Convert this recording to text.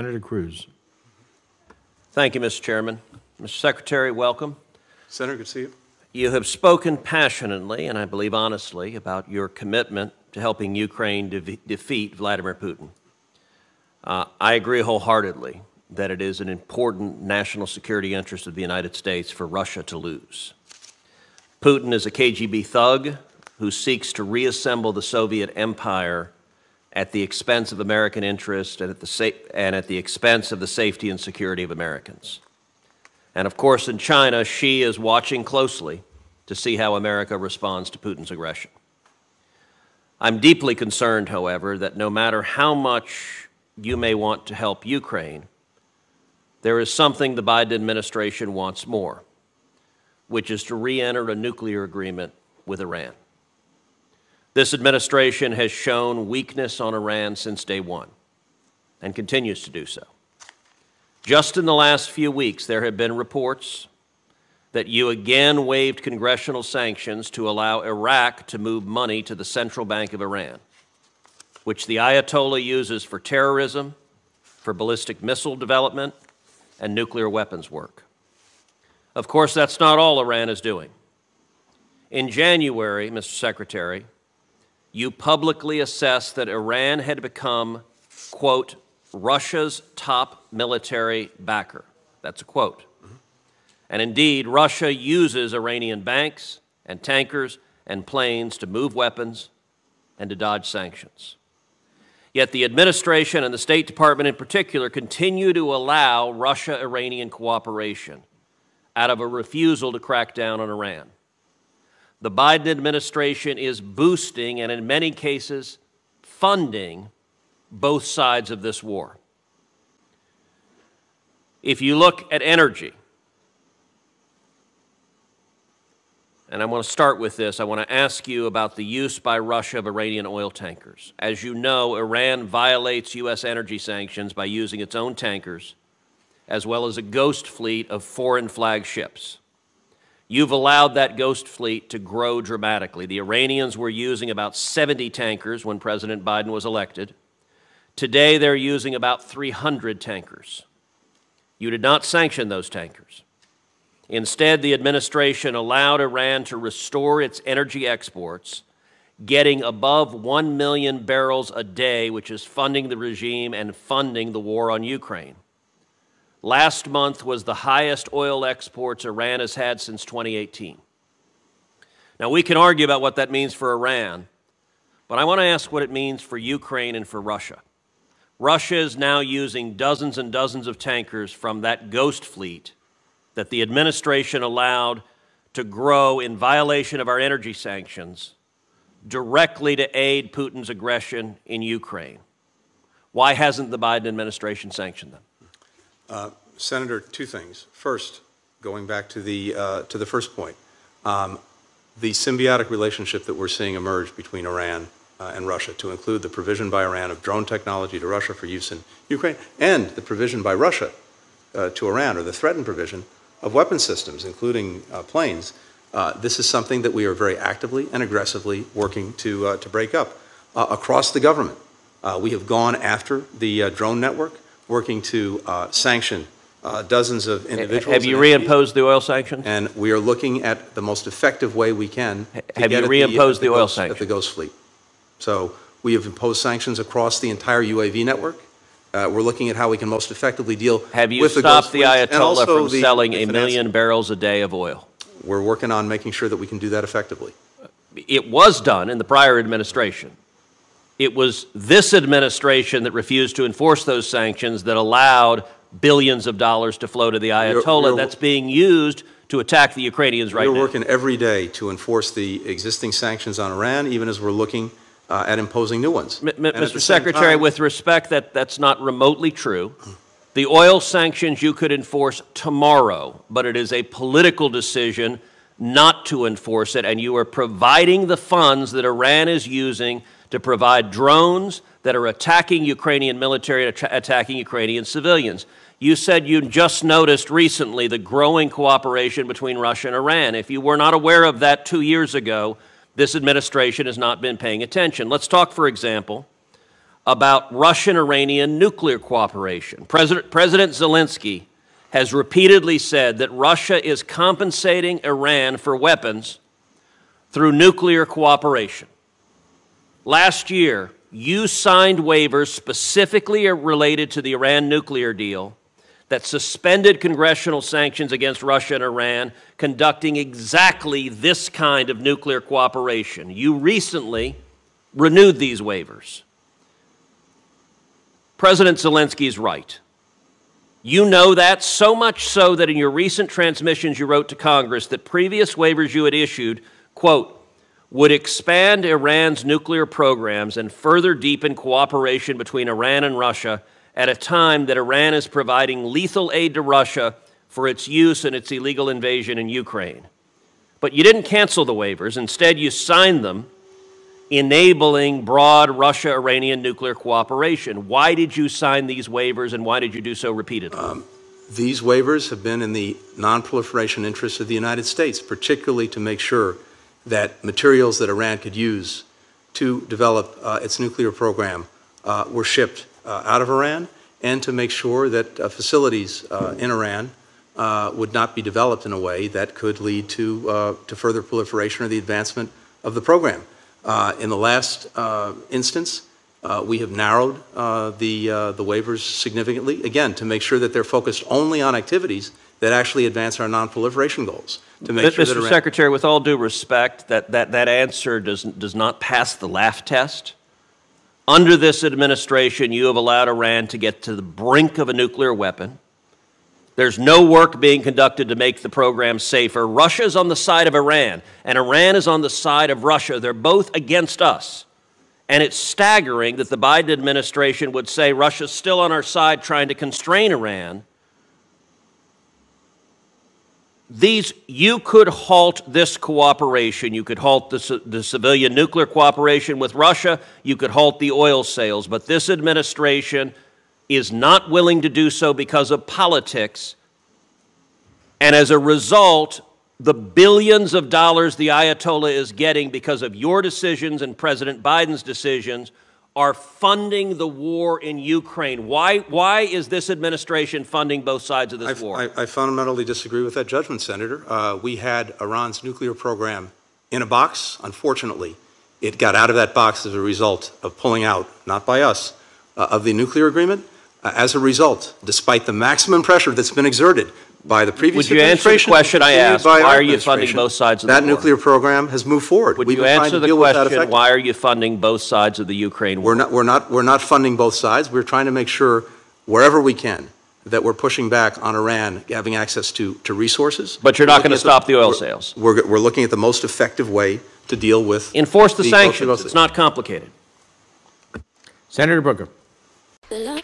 Senator Cruz. Thank you, Mr. Chairman. Mr. Secretary, welcome. Senator, good to see you. You have spoken passionately, and I believe honestly, about your commitment to helping Ukraine defeat Vladimir Putin. I agree wholeheartedly that it is an important national security interest of the United States for Russia to lose. Putin is a KGB thug who seeks to reassemble the Soviet empire at the expense of American interests and at the expense of the safety and security of Americans. And of course, in China, Xi is watching closely to see how America responds to Putin's aggression. I'm deeply concerned, however, that no matter how much you may want to help Ukraine, there is something the Biden administration wants more, which is to re-enter a nuclear agreement with Iran. This administration has shown weakness on Iran since day one and continues to do so. Just in the last few weeks, there have been reports that you again waived congressional sanctions to allow Iraq to move money to the central bank of Iran, which the Ayatollah uses for terrorism, for ballistic missile development, and nuclear weapons work. Of course, that's not all Iran is doing. In January, Mr. Secretary, you publicly assessed that Iran had become, quote, Russia's top military backer. That's a quote. And indeed, Russia uses Iranian banks and tankers and planes to move weapons and to dodge sanctions. Yet the administration and the State Department in particular continue to allow Russia-Iranian cooperation out of a refusal to crack down on Iran. The Biden administration is boosting and in many cases funding both sides of this war. If you look at energy, and I want to start with this, I want to ask you about the use by Russia of Iranian oil tankers. As you know, Iran violates U.S. energy sanctions by using its own tankers, as well as a ghost fleet of foreign flag ships. You've allowed that ghost fleet to grow dramatically. The Iranians were using about 70 tankers when President Biden was elected. Today, they're using about 300 tankers. You did not sanction those tankers. Instead, the administration allowed Iran to restore its energy exports, getting above 1 million barrels a day, which is funding the regime and funding the war on Ukraine. Last month was the highest oil exports Iran has had since 2018. Now, we can argue about what that means for Iran, but I want to ask what it means for Ukraine and for Russia. Russia is now using dozens and dozens of tankers from that ghost fleet that the administration allowed to grow in violation of our energy sanctions directly to aid Putin's aggression in Ukraine. Why hasn't the Biden administration sanctioned them? Senator, two things. First, going back to the first point, the symbiotic relationship that we're seeing emerge between Iran and Russia, to include the provision by Iran of drone technology to Russia for use in Ukraine, and the provision by Russia to Iran, or the threatened provision of weapon systems, including planes. This is something that we are very actively and aggressively working to break up across the government. We have gone after the drone network, working to sanction dozens of individuals. Have you reimposed the oil sanctions? And we are looking at the most effective way we can to have you reimposed the oil sanctions? At the Ghost Fleet. So we have imposed sanctions across the entire UAV network. We're looking at how we can most effectively deal with the Ghost Fleet. Have you stopped the Ayatollah from selling a million barrels a day of oil? We're working on making sure that we can do that effectively. It was done in the prior administration. It was this administration that refused to enforce those sanctions that allowed billions of dollars to flow to the Ayatollah that's being used to attack the Ukrainians right now. We're working every day to enforce the existing sanctions on Iran, even as we're looking at imposing new ones. Mr. Secretary, with respect, that's not remotely true. The oil sanctions you could enforce tomorrow, but it is a political decision not to enforce it, and you are providing the funds that Iran is using to provide drones that are attacking Ukrainian military, attacking Ukrainian civilians. You said you just noticed recently the growing cooperation between Russia and Iran. If you were not aware of that 2 years ago, this administration has not been paying attention. Let's talk, for example, about Russian-Iranian nuclear cooperation. President Zelensky has repeatedly said that Russia is compensating Iran for weapons through nuclear cooperation. Last year, you signed waivers specifically related to the Iran nuclear deal that suspended congressional sanctions against Russia and Iran, conducting exactly this kind of nuclear cooperation. You recently renewed these waivers. President Zelensky is right. You know that, so much so that in your recent transmissions you wrote to Congress that previous waivers you had issued, quote, would expand Iran's nuclear programs and further deepen cooperation between Iran and Russia at a time that Iran is providing lethal aid to Russia for its use in its illegal invasion in Ukraine. But you didn't cancel the waivers. Instead, you signed them, enabling broad Russia-Iranian nuclear cooperation. Why did you sign these waivers, and why did you do so repeatedly? These waivers have been in the non-proliferation interests of the United States, particularly to make sure that materials that Iran could use to develop its nuclear program were shipped out of Iran, and to make sure that facilities in Iran would not be developed in a way that could lead to further proliferation or the advancement of the program. In the last instance, we have narrowed the waivers significantly, again, to make sure that they're focused only on activities that actually advance our non-proliferation goals. To make sure Mr. Secretary, with all due respect, that answer does not pass the laugh test. Under this administration, you have allowed Iran to get to the brink of a nuclear weapon. There's no work being conducted to make the program safer. Russia is on the side of Iran, and Iran is on the side of Russia. They're both against us. And it's staggering that the Biden administration would say Russia's still on our side trying to constrain Iran. You could halt this cooperation. You could halt the civilian nuclear cooperation with Russia. You could halt the oil sales. But this administration is not willing to do so because of politics. And as a result, the billions of dollars the Ayatollah is getting because of your decisions and President Biden's decisions are funding the war in Ukraine. Why is this administration funding both sides of this war? I fundamentally disagree with that judgment, Senator. We had Iran's nuclear program in a box. Unfortunately, it got out of that box as a result of pulling out, not by us, of the nuclear agreement. As a result, despite the maximum pressure that's been exerted by the previous administration. Would you answer the question I asked? Why are you funding both sides of the war? That nuclear program has moved forward. Would you answer the question, why are you funding both sides of the Ukraine war? We're not funding both sides. We're trying to make sure, wherever we can, that we're pushing back on Iran having access to resources. But you're not going to stop the oil sales? We're looking at the most effective way to deal with... Enforce the sanctions. It's not complicated. Senator Booker. The love.